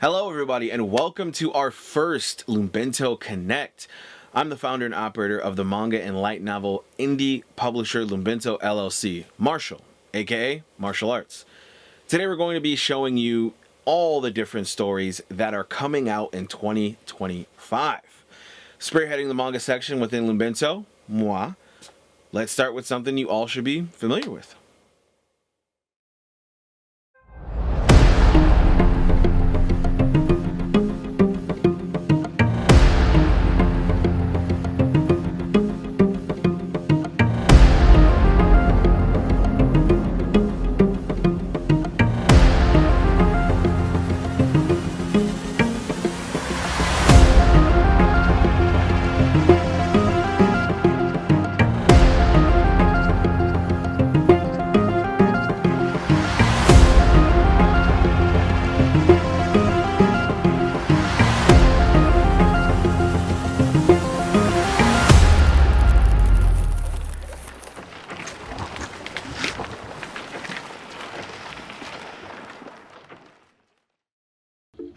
Hello, everybody, and welcome to our first LumeBento Connect. I'm the founder and operator of the manga and light novel indie publisher LumeBento LLC, Marshall, aka Marshulartz. Today, we're going to be showing you all the different stories that are coming out in 2025. Spearheading the manga section within LumeBento, moi. Let's start with something you all should be familiar with.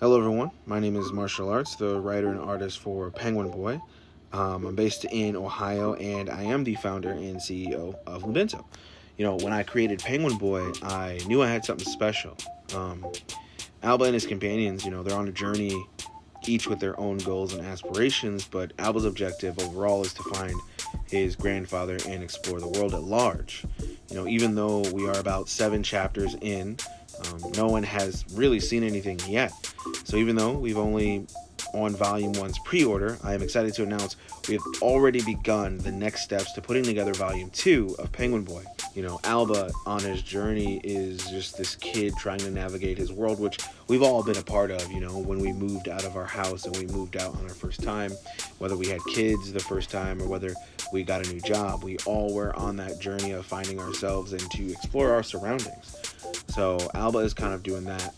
Hello everyone, my name is Marshulartz, the writer and artist for Penguin Boy. I'm based in Ohio and I am the founder and CEO of LumeBento. You know, when I created Penguin Boy, I knew I had something special. Alba and his companions, they're on a journey, each with their own goals and aspirations, but Alba's objective overall is to find his grandfather and explore the world at large. Even though we are about 7 chapters in, no one has really seen anything yet. So even though we've only on Volume 1's pre-order, I am excited to announce we have already begun the next steps to putting together Volume 2 of Penguin Boy. Alba on his journey is just this kid trying to navigate his world, which we've all been a part of, when we moved out of our house and we moved out on our first time, whether we had kids the first time or whether we got a new job, we all were on that journey of finding ourselves and to explore our surroundings. So Alba is kind of doing that.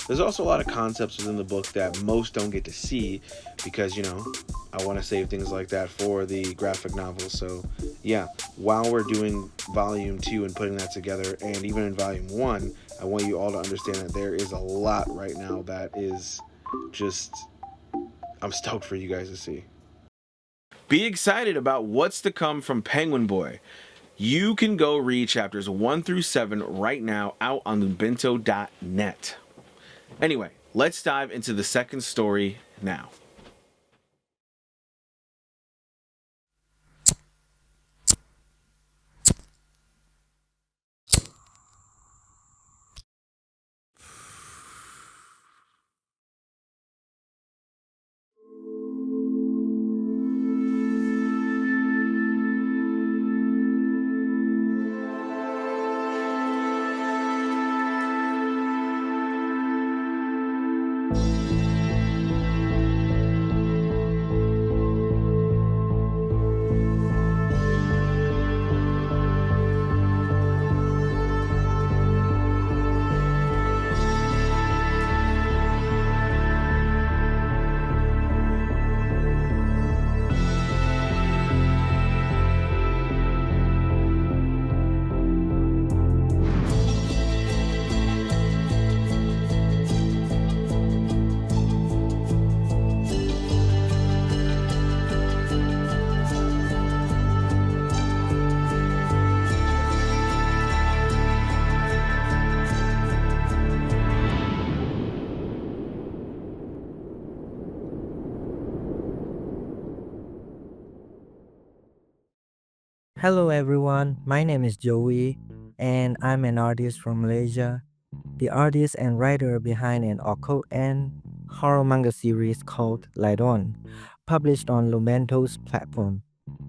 There's also a lot of concepts within the book that most don't get to see because, I want to save things like that for the graphic novel. So yeah, while we're doing Volume 2 and putting that together, and even in Volume 1, I want you all to understand that there is a lot right now that is just, I'm stoked for you guys to see. Be excited about what's to come from Penguin Boy. You can go read chapters 1 through 7 right now out on LumeBento.net. Anyway, let's dive into the second story now. Hello everyone, my name is Joey and I'm an artist from Malaysia, the artist and writer behind an occult and horror manga series called Light On, published on LumeBento's platform.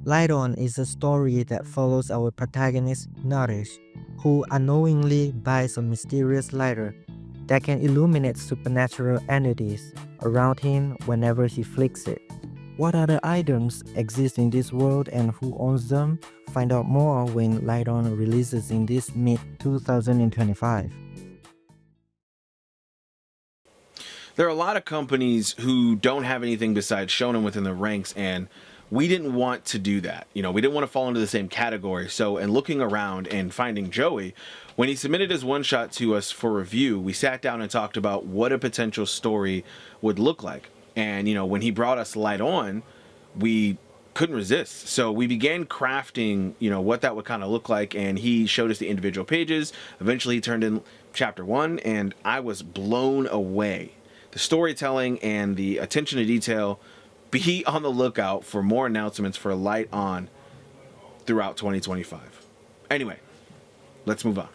Light On is a story that follows our protagonist Naresh, who unknowingly buys a mysterious lighter that can illuminate supernatural entities around him whenever he flicks it. What other items exist in this world and who owns them? Find out more when Light On releases in this mid-2025. There are a lot of companies who don't have anything besides shonen within the ranks, and we didn't want to do that. We didn't want to fall into the same category. So, in looking around and finding Joey, when he submitted his one shot to us for review, we sat down and talked about what a potential story would look like. And, when he brought us Light On, we couldn't resist. So we began crafting, what that would kind of look like. And he showed us the individual pages. Eventually, he turned in chapter 1, and I was blown away. The storytelling and the attention to detail. Be on the lookout for more announcements for Light On throughout 2025. Anyway, let's move on.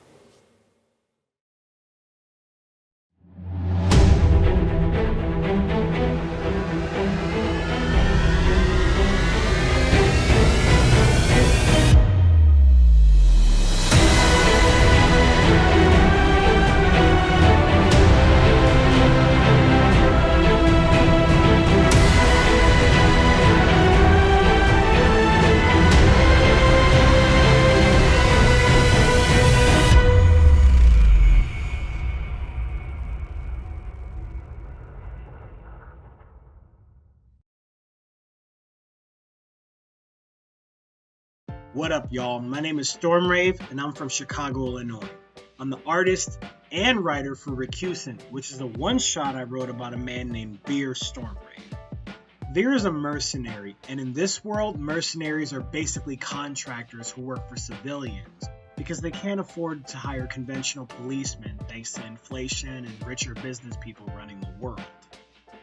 What up, y'all? My name is Stormrave, and I'm from Chicago, Illinois. I'm the artist and writer for Recusant, which is a one-shot I wrote about a man named Veer Stormrave. Veer is a mercenary, and in this world, mercenaries are basically contractors who work for civilians because they can't afford to hire conventional policemen thanks to inflation and richer business people running the world.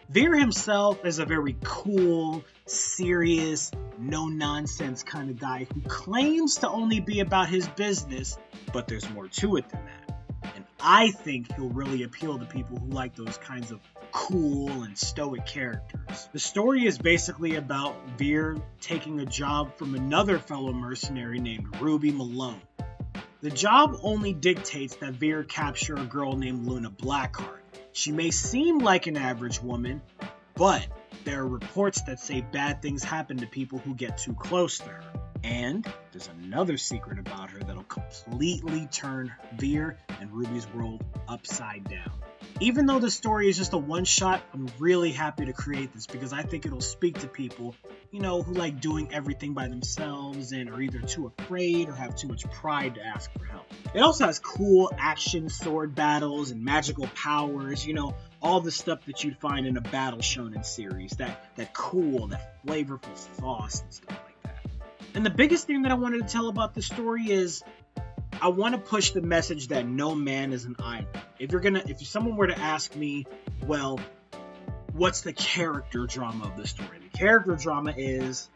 Veer himself is a very cool, serious, no-nonsense kind of guy who claims to only be about his business, but there's more to it than that. And I think he'll really appeal to people who like those kinds of cool and stoic characters. The story is basically about Veer taking a job from another fellow mercenary named Ruby Malone. The job only dictates that Veer capture a girl named Luna Blackheart. She may seem like an average woman, but there are reports that say bad things happen to people who get too close to her. And there's another secret about her that'll completely turn Veer and Ruby's world upside down. Even though the story is just a one-shot, I'm really happy to create this because I think it'll speak to people, who like doing everything by themselves and are either too afraid or have too much pride to ask for help. It also has cool action sword battles and magical powers, all the stuff that you'd find in a battle shonen series, that cool, that flavorful sauce and stuff like that. And the biggest thing that I wanted to tell about the story is I want to push the message that no man is an island. If someone were to ask me, well, what's the character drama of the story? The character drama is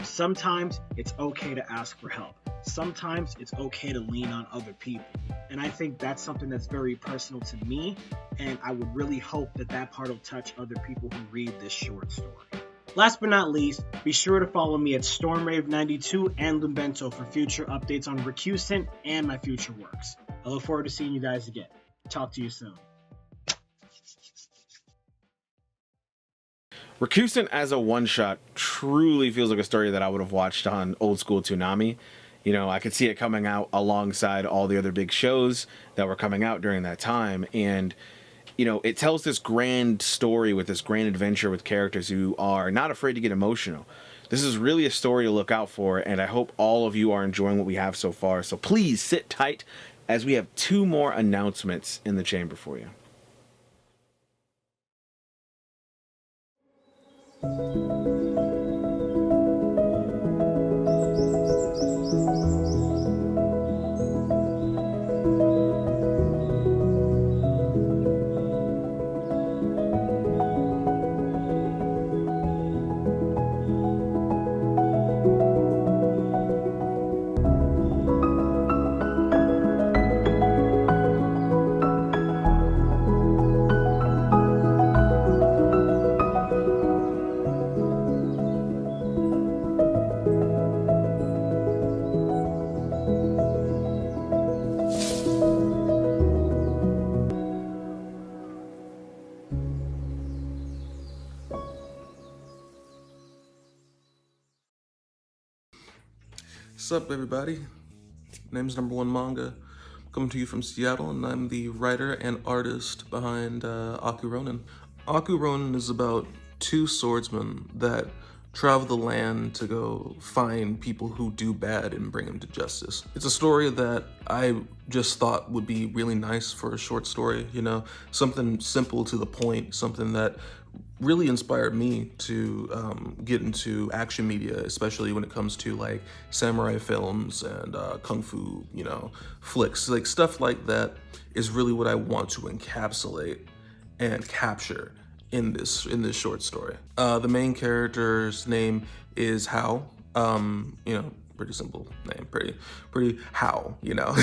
sometimes it's okay to ask for help. Sometimes it's okay to lean on other people. And I think that's something that's very personal to me, and I would really hope that part will touch other people who read this short story. Last but not least, be sure to follow me at Stormrave92 and LumeBento for future updates on Recusant and my future works. I look forward to seeing you guys again. Talk to you soon. Recusant as a one-shot truly feels like a story that I would have watched on old school Toonami. I could see it coming out alongside all the other big shows that were coming out during that time. And, it tells this grand story with this grand adventure with characters who are not afraid to get emotional. This is really a story to look out for, and I hope all of you are enjoying what we have so far. So please sit tight as we have 2 more announcements in the chamber for you. What's up, everybody? Name's Number One Manga, coming to you from Seattle, and I'm the writer and artist behind Aku Ronin. Aku Ronin is about 2 swordsmen that travel the land to go find people who do bad and bring them to justice. It's a story that I just thought would be really nice for a short story, you know, something simple to the point, something that really inspired me to get into action media, especially when it comes to like samurai films and kung fu, you know, flicks. Like stuff like that is really what I want to encapsulate and capture in this short story. The main character's name is Hao. You know, pretty simple name, pretty Hao. You know,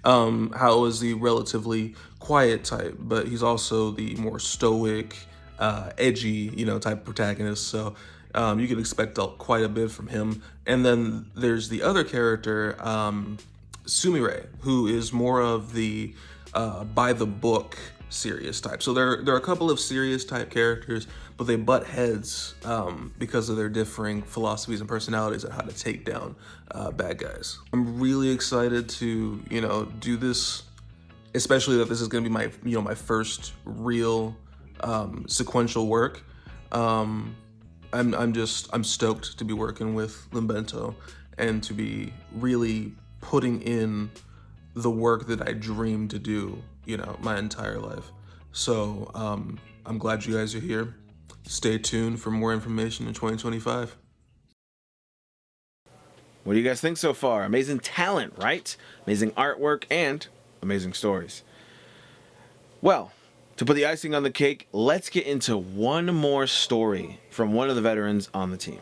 Hao is the relatively quiet type, but he's also the more stoic, edgy, you know, type of protagonist. So you can expect quite a bit from him. And then there's the other character, Sumire, who is more of the by the book serious type. So there are a couple of serious type characters, but they butt heads because of their differing philosophies and personalities on how to take down bad guys. I'm really excited to, you know, do this, especially that this is going to be my, you know, my first real sequential work. I'm stoked to be working with LumeBento and to be really putting in the work that I dreamed to do, you know, my entire life. So I'm glad you guys are here. Stay tuned for more information in 2025. What do you guys think so far? Amazing talent, right? Amazing artwork and amazing stories. Well, to put the icing on the cake, let's get into one more story from one of the veterans on the team.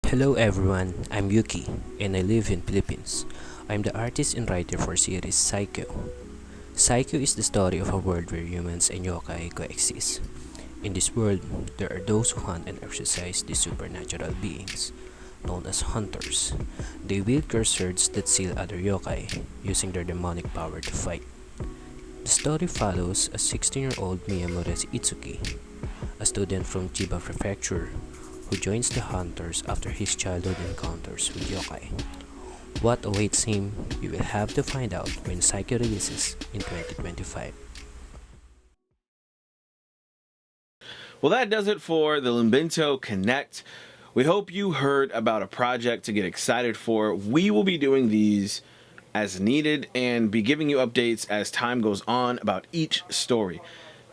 Hello everyone, I'm Yuki and I live in Philippines. I'm the artist and writer for series Psycho. Psycho is the story of a world where humans and yokai coexist. In this world, there are those who hunt and exercise these supernatural beings, known as hunters. They wield curse swords that seal other yokai, using their demonic power to fight. The story follows a 16-year-old Miyamurezi Itsuki, a student from Chiba Prefecture, who joins the hunters after his childhood encounters with yokai. What awaits him, you will have to find out when Psycho releases in 2025. Well, that does it for the LumeBento Connect. We hope you heard about a project to get excited for. We will be doing these as needed and be giving you updates as time goes on about each story.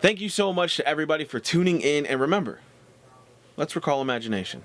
Thank you so much to everybody for tuning in, and remember, let's recall imagination.